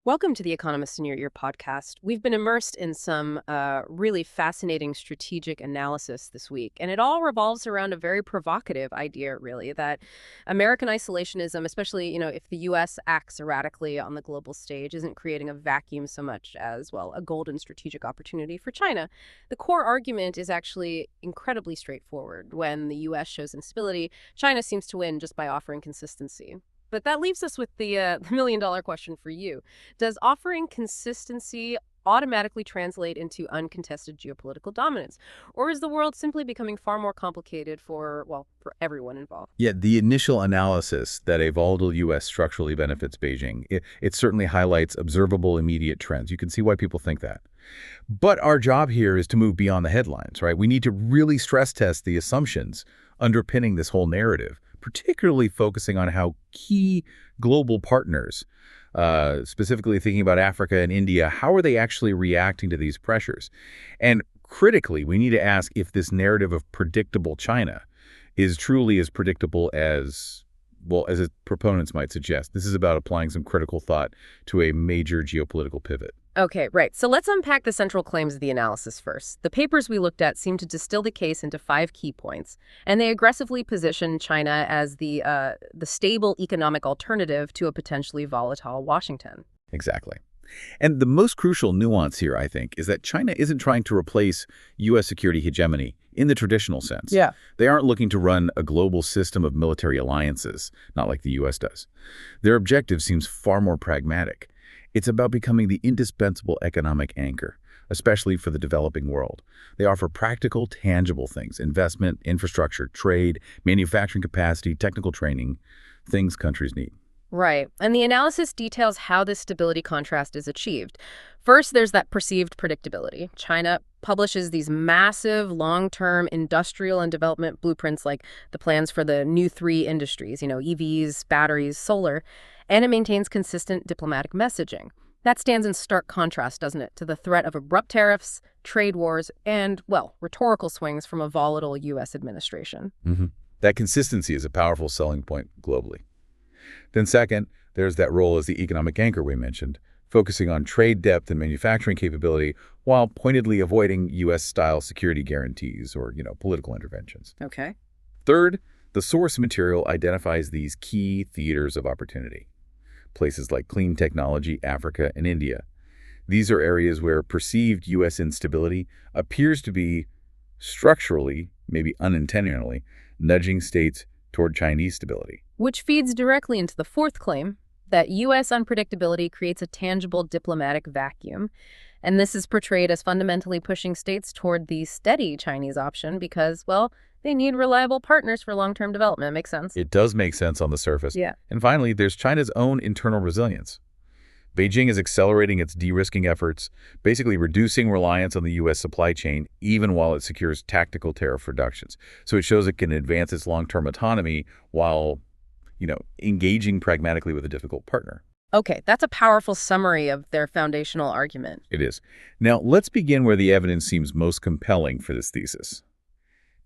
Welcome to the Economist in Your Ear podcast. We've been immersed in some really fascinating strategic analysis this week, and it all revolves around a very provocative idea, really, that American isolationism, especially, if the U.S. acts erratically on the global stage, isn't creating a vacuum so much as, well, a golden strategic opportunity for China. The core argument is actually incredibly straightforward. When the U.S. shows instability, China seems to win just by offering consistency. But that leaves us with the million-dollar question for you. Does offering consistency automatically translate into uncontested geopolitical dominance? Or is the world simply becoming far more complicated for everyone involved? Yeah, the initial analysis that a volatile U.S. structurally benefits Beijing, it certainly highlights observable immediate trends. You can see why people think that. But our job here is to move beyond the headlines, right? We need to really stress test the assumptions underpinning this whole narrative, particularly focusing on how key global partners, specifically thinking about Africa and India, how are they actually reacting to these pressures? And critically, we need to ask if this narrative of predictable China is truly as predictable as, well, as its proponents might suggest. This is about applying some critical thought to a major geopolitical pivot. Okay, right. So let's unpack the central claims of the analysis first. The papers we looked at seem to distill the case into 5 key points, and they aggressively position China as the stable economic alternative to a potentially volatile Washington. Exactly. And the most crucial nuance here, I think, is that China isn't trying to replace U.S. security hegemony in the traditional sense. Yeah. They aren't looking to run a global system of military alliances, not like the U.S. does. Their objective seems far more pragmatic. It's about becoming the indispensable economic anchor, especially for the developing world. They offer practical, tangible things: investment, infrastructure, trade, manufacturing capacity, technical training, things countries need. Right. And the analysis details how this stability contrast is achieved. First, there's that perceived predictability. China publishes these massive long-term industrial and development blueprints, like the plans for the new 3 industries, EVs, batteries, solar, and it maintains consistent diplomatic messaging. That stands in stark contrast, doesn't it, to the threat of abrupt tariffs, trade wars, and, well, rhetorical swings from a volatile U.S. administration. That consistency is a powerful selling point globally. Then second, there's that role as the economic anchor we mentioned, focusing on trade depth and manufacturing capability while pointedly avoiding U.S.-style security guarantees or, political interventions. Okay. Third, the source material identifies these key theaters of opportunity, places like clean technology, Africa, and India. These are areas where perceived U.S. instability appears to be structurally, maybe unintentionally, nudging states toward Chinese stability. Which feeds directly into the 4th claim, that U.S. unpredictability creates a tangible diplomatic vacuum. And this is portrayed as fundamentally pushing states toward the steady Chinese option because, well, they need reliable partners for long-term development. Makes sense? It does make sense on the surface. Yeah. And finally, there's China's own internal resilience. Beijing is accelerating its de-risking efforts, basically reducing reliance on the U.S. supply chain, even while it secures tactical tariff reductions. So it shows it can advance its long-term autonomy while, engaging pragmatically with a difficult partner. Okay, that's a powerful summary of their foundational argument. It is. Now, let's begin where the evidence seems most compelling for this thesis: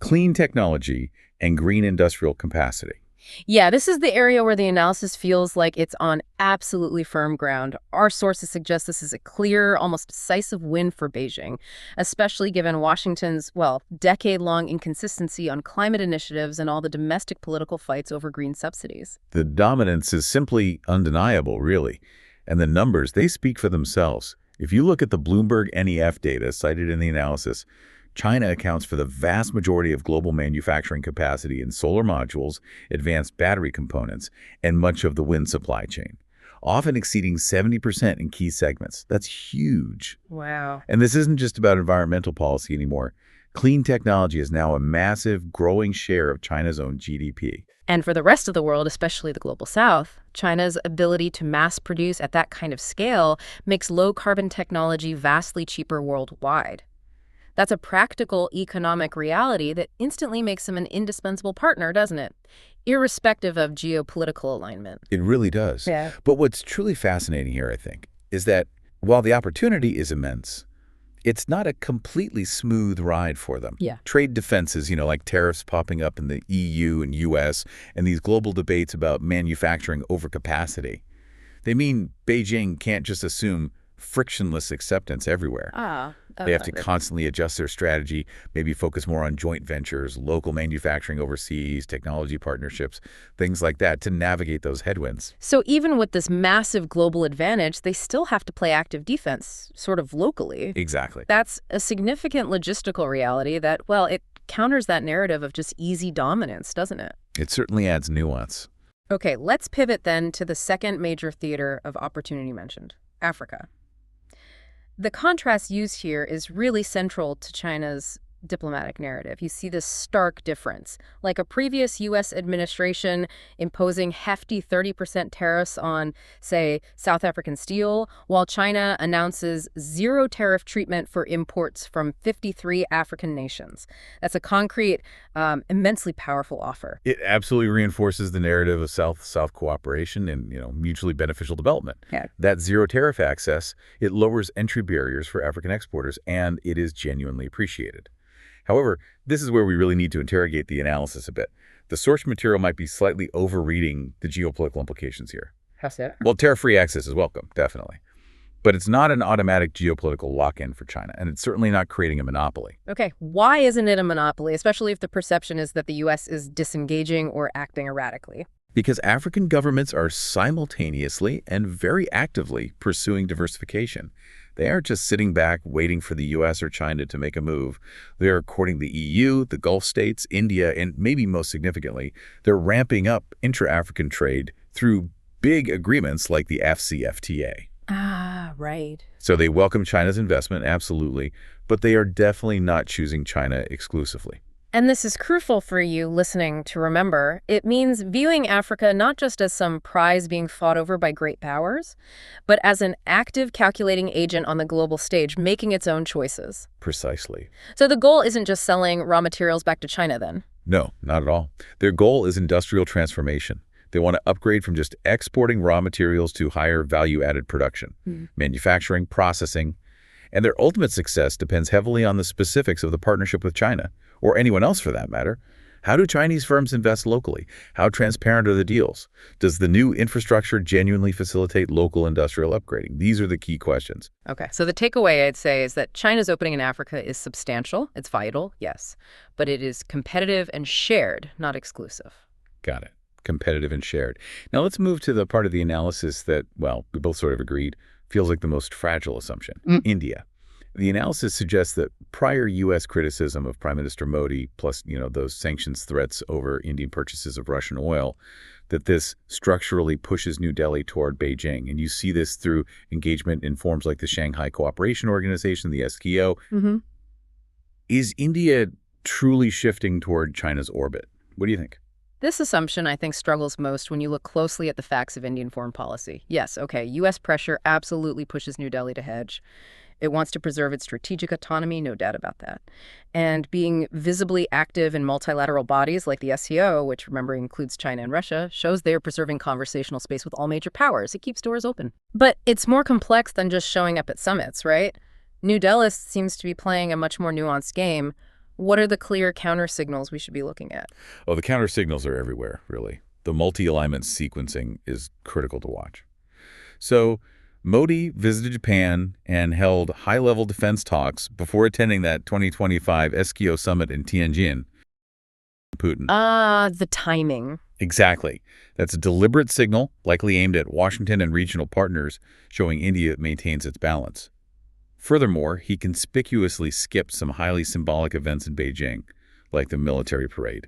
clean technology and green industrial capacity. Yeah, this is the area where the analysis feels like it's on absolutely firm ground. Our sources suggest this is a clear, almost decisive win for Beijing, especially given Washington's, well, decade-long inconsistency on climate initiatives and all the domestic political fights over green subsidies. The dominance is simply undeniable, really. And the numbers, they speak for themselves. If you look at the Bloomberg NEF data cited in the analysis, China accounts for the vast majority of global manufacturing capacity in solar modules, advanced battery components, and much of the wind supply chain, often exceeding 70% in key segments. That's huge. Wow. And this isn't just about environmental policy anymore. Clean technology is now a massive, growing share of China's own GDP. And for the rest of the world, especially the global south, China's ability to mass produce at that kind of scale makes low-carbon technology vastly cheaper worldwide. That's a practical economic reality that instantly makes them an indispensable partner, doesn't it? Irrespective of geopolitical alignment. It really does. Yeah. But what's truly fascinating here, I think, is that while the opportunity is immense, it's not a completely smooth ride for them. Yeah. Trade defenses, like tariffs popping up in the EU and US, and these global debates about manufacturing overcapacity, They mean Beijing can't just assume frictionless acceptance everywhere. They have to constantly adjust their strategy, maybe focus more on joint ventures, local manufacturing overseas, technology partnerships, things like that to navigate those headwinds. So even with this massive global advantage, they still have to play active defense, sort of locally. Exactly. That's a significant logistical reality that, well, it counters that narrative of just easy dominance, doesn't it? It certainly adds nuance. Okay, let's pivot then to the second major theater of opportunity mentioned, Africa. The contrast used here is really central to China's diplomatic narrative. You see this stark difference. Like a previous U.S. administration imposing hefty 30% tariffs on, say, South African steel, while China announces zero tariff treatment for imports from 53 African nations. That's a concrete, immensely powerful offer. It absolutely reinforces the narrative of South-South cooperation and, mutually beneficial development. Yeah. That zero tariff access, it lowers entry barriers for African exporters, and it is genuinely appreciated. However, this is where we really need to interrogate the analysis a bit. The source material might be slightly overreading the geopolitical implications here. How so? Well, tariff-free access is welcome, definitely. But it's not an automatic geopolitical lock-in for China, and it's certainly not creating a monopoly. Okay, why isn't it a monopoly, especially if the perception is that the U.S. is disengaging or acting erratically? Because African governments are simultaneously and very actively pursuing diversification. They aren't just sitting back waiting for the U.S. or China to make a move. They're courting the EU, the Gulf states, India, and maybe most significantly, they're ramping up intra-African trade through big agreements like the AfCFTA. Ah, right. So they welcome China's investment, absolutely, but they are definitely not choosing China exclusively. And this is crucial for you listening to remember. It means viewing Africa not just as some prize being fought over by great powers, but as an active calculating agent on the global stage, making its own choices. Precisely. So the goal isn't just selling raw materials back to China then? No, not at all. Their goal is industrial transformation. They want to upgrade from just exporting raw materials to higher value-added production, manufacturing, processing. And their ultimate success depends heavily on the specifics of the partnership with China, or anyone else for that matter. How do Chinese firms invest locally? How transparent are the deals? Does the new infrastructure genuinely facilitate local industrial upgrading? These are the key questions. Okay, so the takeaway I'd say is that China's opening in Africa is substantial. It's vital, yes, but it is competitive and shared, not exclusive. Got it. Competitive and shared. Now let's move to the part of the analysis that, well, we both sort of agreed, feels like the most fragile assumption, India. The analysis suggests that prior U.S. criticism of Prime Minister Modi, plus, those sanctions threats over Indian purchases of Russian oil, that this structurally pushes New Delhi toward Beijing. And you see this through engagement in forms like the Shanghai Cooperation Organization, the SKO. Is India truly shifting toward China's orbit? What do you think? This assumption, I think, struggles most when you look closely at the facts of Indian foreign policy. Yes, okay, U.S. pressure absolutely pushes New Delhi to hedge. It wants to preserve its strategic autonomy, no doubt about that. And being visibly active in multilateral bodies like the SCO, which, remember, includes China and Russia, shows they are preserving conversational space with all major powers. It keeps doors open. But it's more complex than just showing up at summits, right? New Delhi seems to be playing a much more nuanced game. What are the clear counter signals we should be looking at? Oh, the counter signals are everywhere, really. The multi-alignment sequencing is critical to watch. So Modi visited Japan and held high-level defense talks before attending that 2025 SKO summit in Tianjin. Putin. The timing. Exactly. That's a deliberate signal, likely aimed at Washington and regional partners, showing India maintains its balance. Furthermore, he conspicuously skipped some highly symbolic events in Beijing, like the military parade.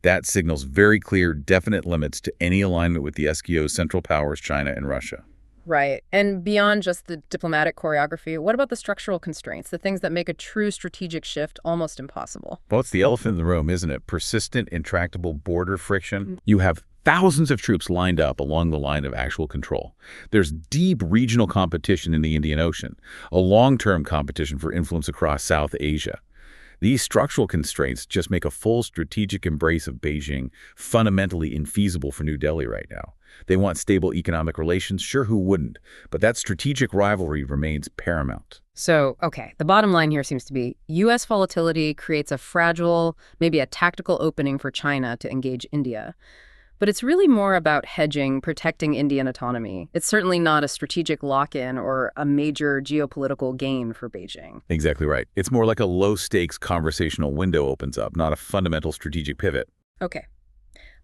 That signals very clear, definite limits to any alignment with the SKO's central powers, China and Russia. Right. And beyond just the diplomatic choreography, what about the structural constraints, the things that make a true strategic shift almost impossible? Well, it's the elephant in the room, isn't it? Persistent, intractable border friction. You have thousands of troops lined up along the line of actual control. There's deep regional competition in the Indian Ocean, a long-term competition for influence across South Asia. These structural constraints just make a full strategic embrace of Beijing fundamentally infeasible for New Delhi right now. They want stable economic relations, sure, who wouldn't? But that strategic rivalry remains paramount. So, okay, the bottom line here seems to be U.S. volatility creates a fragile, maybe a tactical opening for China to engage India. But it's really more about hedging, protecting Indian autonomy. It's certainly not a strategic lock-in or a major geopolitical gain for Beijing. Exactly right. It's more like a low-stakes conversational window opens up, not a fundamental strategic pivot. Okay,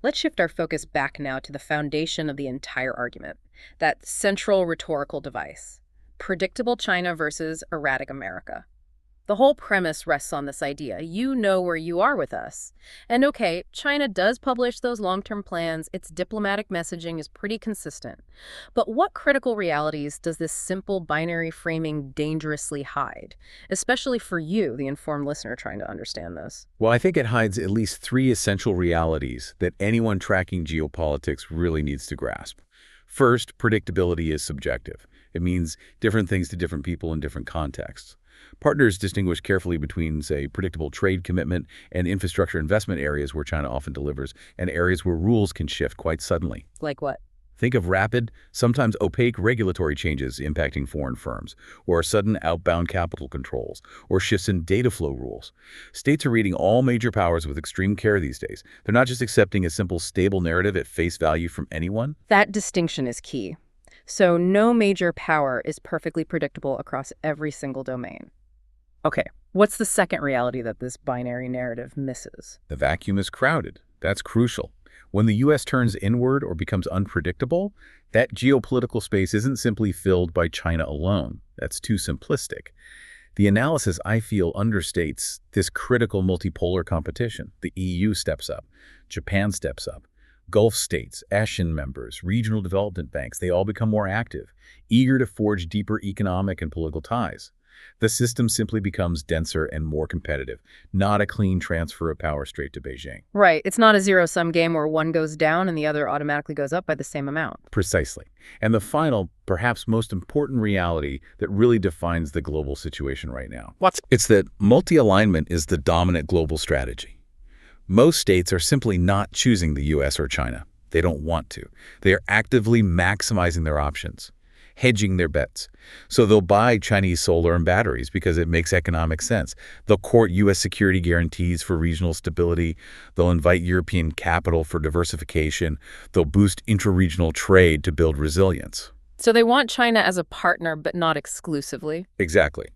let's shift our focus back now to the foundation of the entire argument, that central rhetorical device: predictable China versus erratic America. The whole premise rests on this idea: you know where you are with us. And okay, China does publish those long-term plans. Its diplomatic messaging is pretty consistent. But what critical realities does this simple binary framing dangerously hide? Especially for you, the informed listener trying to understand this. Well, I think it hides at least three essential realities that anyone tracking geopolitics really needs to grasp. First, predictability is subjective. It means different things to different people in different contexts. Partners distinguish carefully between, say, predictable trade commitment and infrastructure investment areas where China often delivers, and areas where rules can shift quite suddenly. Like what? Think of rapid, sometimes opaque regulatory changes impacting foreign firms, or sudden outbound capital controls, or shifts in data flow rules. States are reading all major powers with extreme care these days. They're not just accepting a simple, stable narrative at face value from anyone. That distinction is key. So no major power is perfectly predictable across every single domain. Okay, what's the second reality that this binary narrative misses? The vacuum is crowded. That's crucial. When the U.S. turns inward or becomes unpredictable, that geopolitical space isn't simply filled by China alone. That's too simplistic. The analysis, I feel, understates this critical multipolar competition. The EU steps up. Japan steps up. Gulf states, ASEAN members, regional development banks, they all become more active, eager to forge deeper economic and political ties. The system simply becomes denser and more competitive, not a clean transfer of power straight to Beijing. Right. It's not a zero-sum game where one goes down and the other automatically goes up by the same amount. Precisely. And the final, perhaps most important reality that really defines the global situation right now. It's that multi-alignment is the dominant global strategy. Most states are simply not choosing the U.S. or China. They don't want to. They are actively maximizing their options, hedging their bets. So they'll buy Chinese solar and batteries because it makes economic sense. They'll court U.S. security guarantees for regional stability. They'll invite European capital for diversification. They'll boost intra-regional trade to build resilience. So they want China as a partner, but not exclusively? Exactly.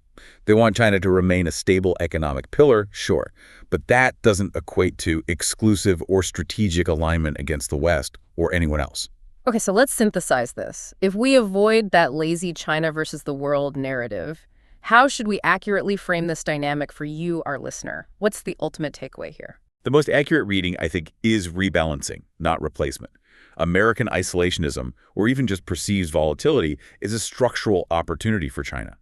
They want China to remain a stable economic pillar, sure, but that doesn't equate to exclusive or strategic alignment against the West or anyone else. Okay, so let's synthesize this. If we avoid that lazy China versus the world narrative, how should we accurately frame this dynamic for you, our listener? What's the ultimate takeaway here? The most accurate reading, I think, is rebalancing, not replacement. American isolationism, or even just perceived volatility, is a structural opportunity for China,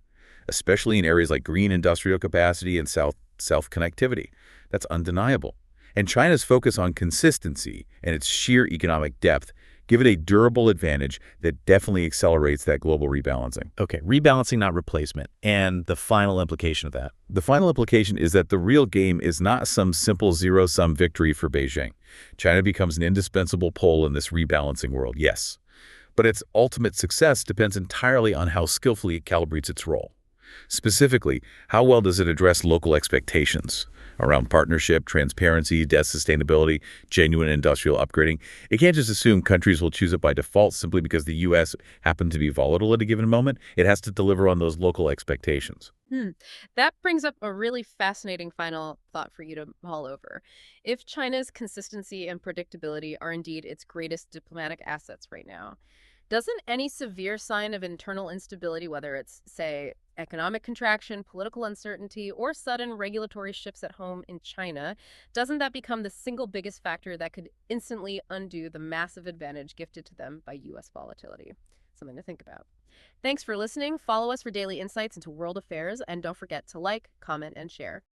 especially in areas like green industrial capacity and South connectivity. That's undeniable. And China's focus on consistency and its sheer economic depth give it a durable advantage that definitely accelerates that global rebalancing. Okay, rebalancing, not replacement. And the final implication of that? The final implication is that the real game is not some simple zero-sum victory for Beijing. China becomes an indispensable pole in this rebalancing world, yes. But its ultimate success depends entirely on how skillfully it calibrates its role. Specifically, how well does it address local expectations around partnership, transparency, debt sustainability, genuine industrial upgrading? It can't just assume countries will choose it by default simply because the U.S. happened to be volatile at a given moment. It has to deliver on those local expectations. That brings up a really fascinating final thought for you to mull over. If China's consistency and predictability are indeed its greatest diplomatic assets right now, doesn't any severe sign of internal instability, whether it's, say, economic contraction, political uncertainty, or sudden regulatory shifts at home in China, doesn't that become the single biggest factor that could instantly undo the massive advantage gifted to them by U.S. volatility? Something to think about. Thanks for listening. Follow us for daily insights into world affairs, and don't forget to like, comment, and share.